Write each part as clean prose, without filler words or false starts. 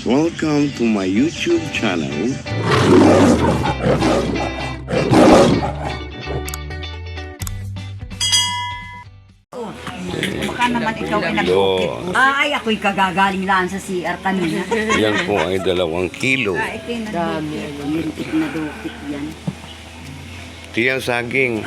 Welcome to my YouTube channel. Baka naman ikaw ay nag-ukit. Ay, ako'y kagagaling lang sa CR kanina. Yan po ay 2 kilo. Dami. Lintik na dukit yan. Tiyang saging.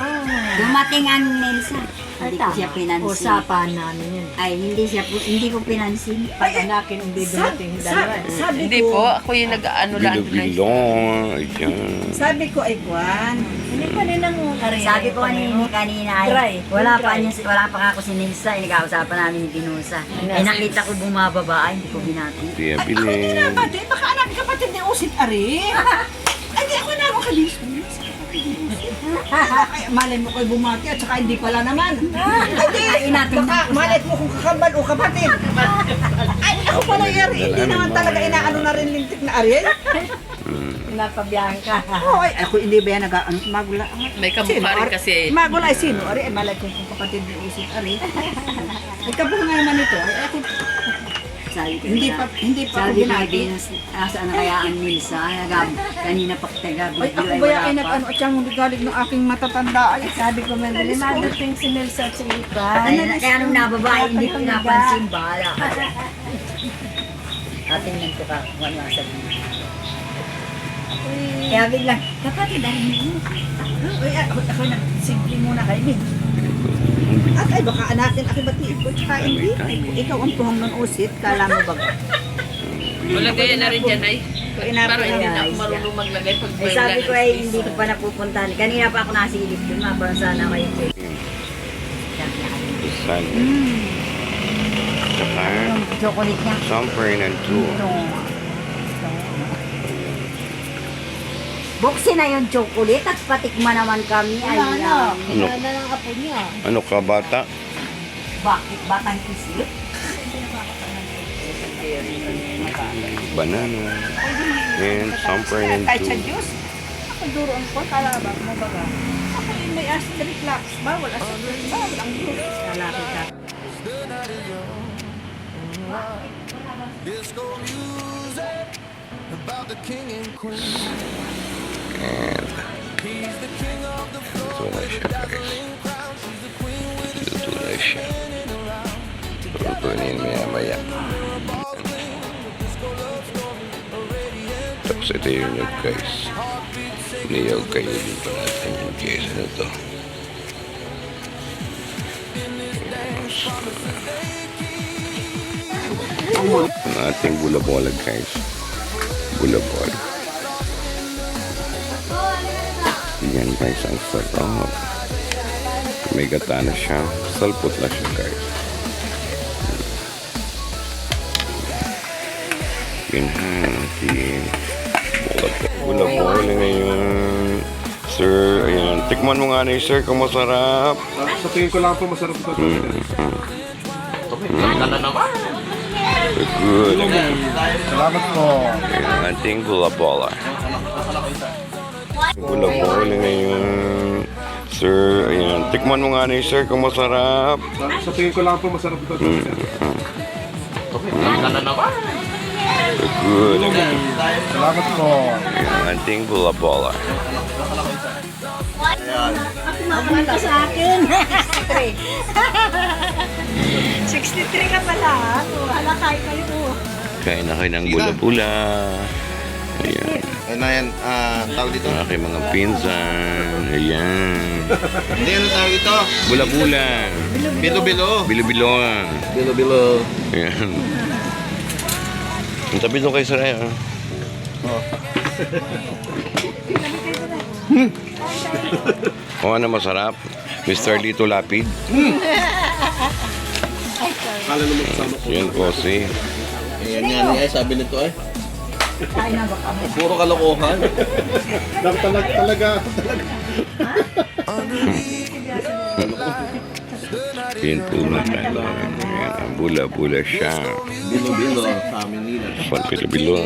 Dumating ang Nelsa. Hindi ko siya pinansin. Usapan namin yun. Ay, hindi ko pinansin. Pag-anakin hindi dumating dalawa. Sabi Hindi ko, po, ako yung nag-ano lang. Bilo-bilo. Ayan. sabi ko ay Juan. Hindi pa rin ang karina. Sabi ko kanina ay, Dry. wala Dry. pa nga ako si Nelsa. Nag-ausapan namin ni Pinusa. Ay, nakita ko bumababa. Ay, hindi ko binati. Tiya Ay, ako hindi bilin. nabati. Baka anak kapatid ni Usit Ari. Ay, di ako na ako kalis. Ay, malay mo ko'y bumati at saka hindi pala naman. Ay, di. Baka malay mo kung kakambal o kapatid. Ay, ako pala Ari. Hindi naman talaga inaano na rin lintik na Ari. Napabiyahan ka. Oo, ay, ako hindi ba yan nag-ano? Magula. May kamukha rin kasi. Magula ay sino? Ari, ay malay ko kung kapatid ni Usit Ari. Ay, kabuha nga naman ito. Ay, ako, Sabi ko, hindi pa ako sabi ko, binati. saan na kaya ang Nelsa? Kanina pa kita gabi. Ay, ako ba ay nag-ano at siyang galing ng aking matatanda. Ay, Sabi ko, may madating si Nelsa at si Ipa. Kaya nung nababa, hindi ko napansin. Bahala ka. Tingnan ko ka kung ano ang sabihin. Kaya biglang, kapatid, dahil mo. ay, ako nagsimple muna kayo din. At ay, baka anakin ako ba't ni Iko tsaka hindi? Ay, ikaw ang tuhong ng Usit, kala mo ba? Wala gaya na rin dyan ay. Inapay Para hindi na ako siya. marunong maglagay pag Eh, may sabi ko wala. ay hindi ko pa napupuntahan. Kanina pa ako nasilip dun, maparang sana kayo. San. Tsaka, Yung chocolate niya. San Fernando. Buksin na yung chocolate at patikman naman kami. Ay, Ano? Wala na ng apo niya. Ano ka bata? bakit batang isip? Banana. And San Kahit sa Fernando. Diyos. Ako duroon ko, kala ba? Mo ba ba? Ako yung may asterisk lax. Bawal asterisk. Bawal ang Diyos. Kala kita. Ito na siya guys. Ito na siya. Tutunin maya maya. Tapos ito yung nyug guys. Niyog kayo din pa natin yung guys. Ano to? Ang ating bulabola guys. Bulabola. Yan guys, ang sarap. May gata na siya. Salpot na siya guys. Yan ha. Bulabola ngayon. Sir, ayan. Tikman mo nga na sir kung masarap. Sa tingin ko lang po masarap ito. Good. Salamat po. Ayan, ating bulabola. Bulabola ngayon. Sir, ayan. Tikman mo nga na sir kung masarap. Sa tingin ko lang po masarap ito. Good. Salamat po. Ayan, ating bulabola. Naman ka sa akin. 63 ka pala. Hala, kayo kayo. Kain na kayo ng bula-bula. Ayan. Ano yan, tawag dito? Ang aking mga pinsan. Ayan. Hindi, ano tawag dito? Bula-bula. Bilo-bilo. Bilo-bilo. Bilo-bilo. Ayan. Ang tabi doon kay Sir Aya. O ano masarap? Mr. Lito Lapid. Kala naman kasama ko. Yan po si. Ayan yan, eh, sabi nito eh. Kain na ba kami? Puro kalokohan. Talaga. Yan po na tayo. Ayan, ang bula-bula siya. Bilo-bilo sa amin nila. Bilo-bilo.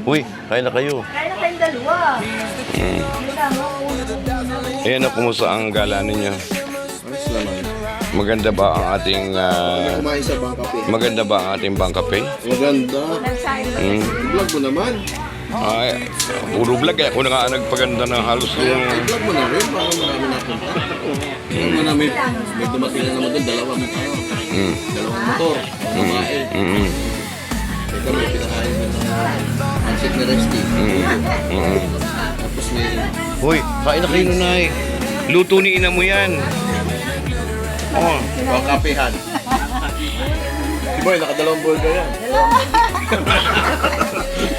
Uy, kain na kayo. Kaya na kayong dalawa. Ayan na, kumusta ang gala ninyo? Ayos naman. Maganda ba ang ating Kumain sa bangkape. maganda ba ang ating bangkape? Maganda. Hmm. I-vlog mo naman. Ay, puro vlog eh. Ako na nga nagpaganda ng halos yung... I-vlog mo na rin para marami napunta. May dumating na naman doon, dalawang motor. Babae. Ito may pinakain mo ng pancit na resti. Tapos may... Hoy, kain na kayo nunay. Luto ni ina mo yan. Oh, Bangkapehan. Si Boy, nakadalawang burger yan.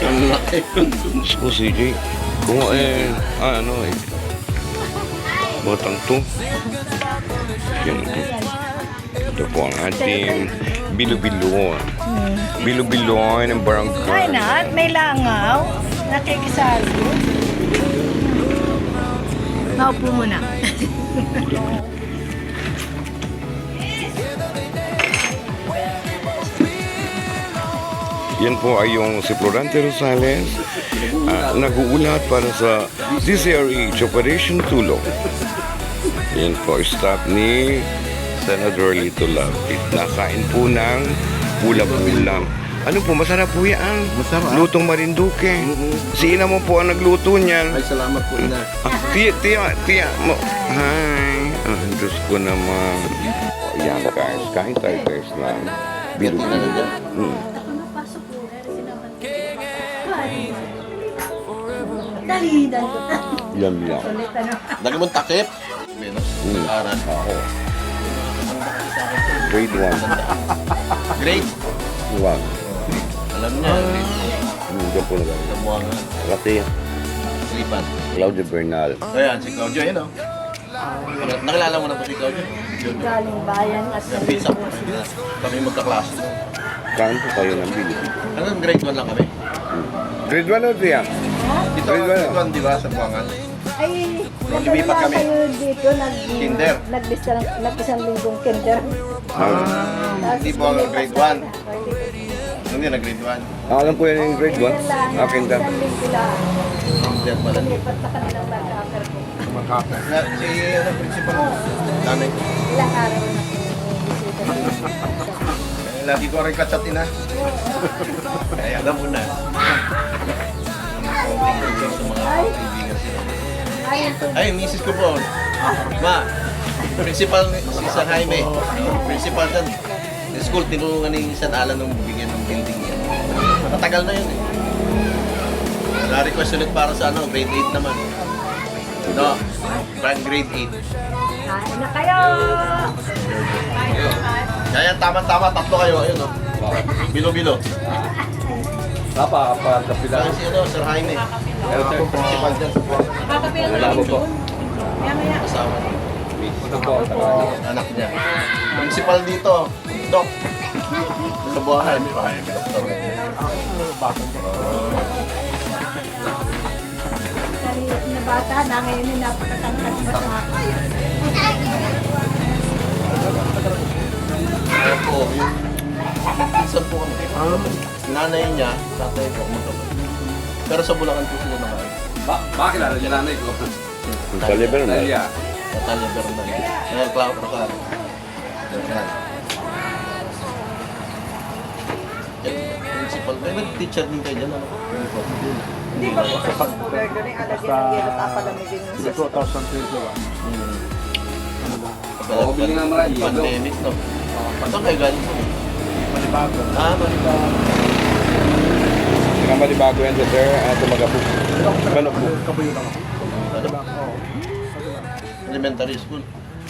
Ang laki. ko CJ. Kung ano eh. Batang to. Yan. Ito po ang ating bilo-bilo. Bilo-bilo ng Why barangay. not? May langaw. Nakikisali. Naupo muna. Yan po ay yung si Florante Rosales nag-uulat para sa DCRH Operation Tulong. Yan po, staff ni Senator Lito Lapid. Nakain po ng pula-pulang. Ano po, masarap po yan. Masarap. Lutong Marinduque. Si ina mo po ang nagluto niyan. Ay, salamat po, ina. Tiya mo. Hi. Diyos ko naman. Yan guys, kain tayo guys ng bilo-bilo. Dali, dali. Yan lang. Lagi mong takip. Menos. Aral. Grade 1. Great. Wow. Alam niya. Diyan po na lang. Namuha nga. Kasi Lipan. Claudio Bernal. Ayan, si Claudio, yun o. Nakilala mo na po si Claudio? Galing bayan at Pizza. Kami magkaklase. Kain po kayo ng bilo-bilo. Hanggang grade 1 lang kami. Grade 1 o siya? Dito, Grade grade one. 1, di ba, sa Buangan? ay, lumipat kami. kayo dito, Kinder. nag-isang linggong kinder. Hindi po hanggang grade 1. Hindi na grade 1. Alam ko yan yung grade 1. Akin ka. Isang linggo lang. Kinder pala. Lumipat na kanilang mag-upper ko. Si principal, nanay ko. Ilang araw na bisita. Lagi ko rin kachat ina. Kaya alam mo na. Tingnan ko sa mga kaibigan sila. Ay, misis ko po. Ma, principal si San Jaime. Principal dyan. Sa school, tinulungan ni San Alan nung bigyan ng building niya. Matagal na yun eh. Na-request ulit para sa ano, grade 8 naman. No, parang grade 8. Kain na kayo! Kaya tama-tama, tatlo kayo. Ayun o. Bilo-bilo. Kaya si ano, Sir Jaime. Principal dyan. Wala mo po. Kasama niya. Anak niya. Principal dito, Doc. Sa buhay. Doktor. Kaliit na bata na ngayon yung napakatangkad pa sa akin. Kaya po, yung minsan po kami. Nanay niya, tatay ko, magkapatid. Pero sa Bulacan po sila naman. Bakilala niya nanay ko. Sa Liberal. Natalia Bernal. Nel Clau Rocar. Bernal. Principal. Kayo nag-teacher din kayo dyan, ano? Hindi ba po sa pag-burger ni alagyan ng yelo at palamigin yung Sa 2021. Oo, bilang naman rin. Pandemic, no? Saan kayo galing po? Manibago. Manibago. Saka malibago yan sir. Tumagapok. Balok po. Kabuyo lang ako. Elementary school?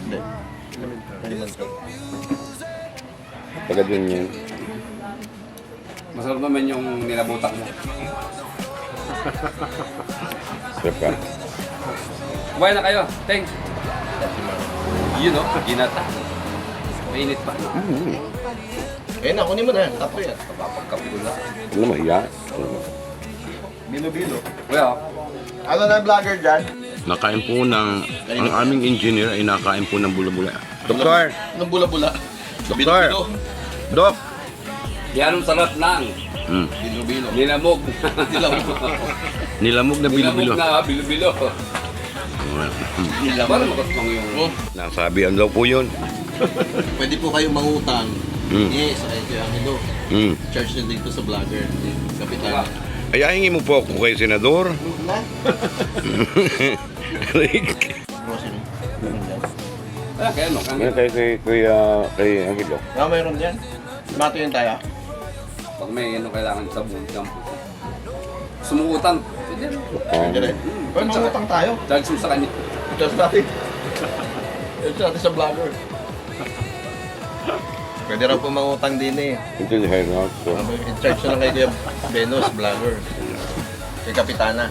Hindi. Elementary. Taga dun yun. Masarap naman yung nilabutak mo. Sarap ka. Kumain na kayo. Thanks. Yun o, ginata. Mainit pa. Eh, nakunin mo na. Tapo yan. Papagkapi ko lang. Ano mahiya? Bilo-bilo. Well, Ano na vlogger dyan? Nakain po ng, ang aming engineer ay nakain po ng bula-bula. Doktor! Nung bula-bula. Doktor! Bilo-bilo. Dok! yan ang sarap ng Bilo-bilo. nilamog. Nilamog na bilo-bilo. Nilamog na bilo-bilo. Para makasmang yung... Nasabihan daw po yun. Pwede po kayong mangutang. Mm. Yes, sa Kuya Angelo. Hmm. Charge nyo dito sa vlogger. Kapitan. Ay, hingin mo po ako kay Senador. Na? Rick. Grocery. Meron dyan. Ah, kaya ano? Ano tayo kay Angelo? Mayroon dyan. Mato yun tayo. Pag may ano kailangan sa buong campo. Sumuutan. Pwede rin. Pwede rin. Pwede mangutang tayo. Charge mo sa kanya. Charge natin. Charge natin sa vlogger. Pwede raw po mangutang din eh. Ito yung hair out. So. In-charge na lang kay Kuya Venus, vlogger. Kay Kapitana.